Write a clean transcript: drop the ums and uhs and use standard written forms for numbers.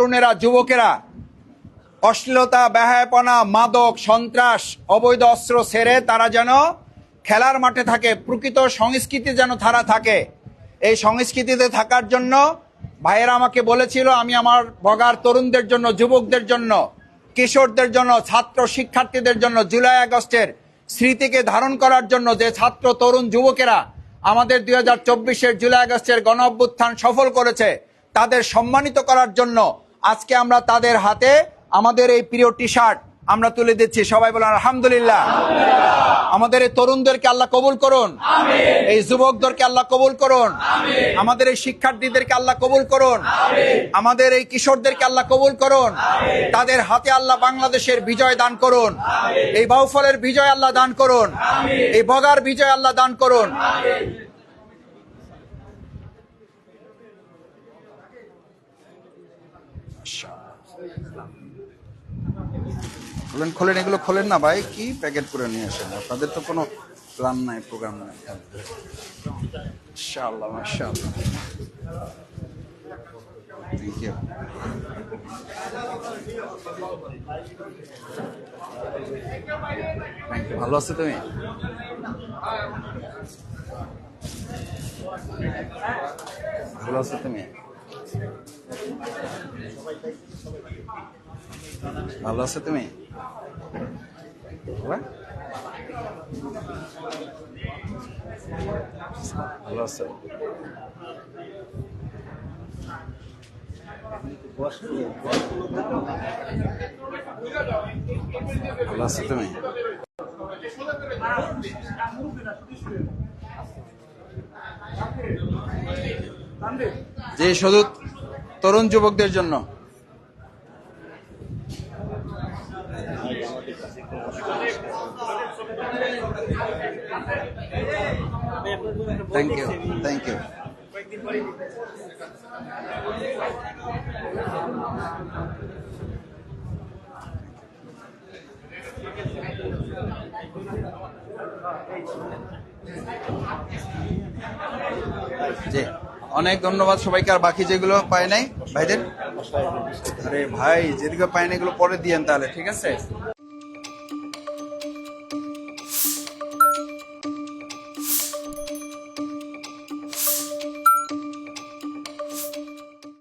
তরুণেরা, যুবকেরা অশ্লীলতা, বেহায়াপনা, মাদক, সন্ত্রাস, অবৈধ অস্ত্র ছেড়ে তারা যেন খেলার মাঠে থাকে, প্রকৃত সংস্কৃতি যেন তারা থাকে। এই সংস্কৃতিতে থাকার জন্য ভাইয়েরা আমাকে বলেছিল আমি আমার বগার তরুণদের জন্য, যুবকদের জন্য, কিশোরদের জন্য, ছাত্র শিক্ষার্থীদের জন্য জুলাই আগস্টের স্মৃতিকে ধারণ করার জন্য যে ছাত্র তরুণ যুবকেরা আমাদের 2024-এর জুলাই আগস্টের গণ অভ্যুত্থান সফল করেছে তাদের সম্মানিত করার জন্য আজকে আমরা তাদের হাতে আমাদের এই প্রিয় টি শার্ট আমরা তুলে দিচ্ছি। সবাই বলেন আলহামদুলিল্লাহ। আমাদের এই তরুণদেরকে আল্লাহ কবুল করুন, এই যুবকদেরকে আল্লাহ কবুল করুন, আমাদের এই শিক্ষার্থীদেরকে আল্লাহ কবুল করুন, আমাদের এই কিশোরদেরকে আল্লাহ কবুল করুন। তাদের হাতে আল্লাহ বাংলাদেশের বিজয় দান করুন, এই বাউফলের বিজয় আল্লাহ দান করুন, এই বগার বিজয় আল্লাহ দান করুন। খোলেন খোলেন, এগুলো খোলেন না ভাই, কি প্যাকেট করে নিয়ে আসেন? আপনাদের তো কোনো প্ল্যান নাই, প্রোগ্রাম নাই। মাশাআল্লাহ মাশাআল্লাহ, থ্যাংক ইউ। ভালো আছো তুমি? ভালো আছো তুমি? ভালো আছো তুমি? ভালো আছো? ভালো আছো তুমি? যে শুধু তরুণ যুবকদের জন্য। Thank you thank you. জি অনেক ধন্যবাদ সবাইকে। আর বাকি যেগুলো পায় নাই ভাইদের, আরে ভাই যেদিকে পায় না এগুলো পরে দিয়েন তাহলে, ঠিক আছে?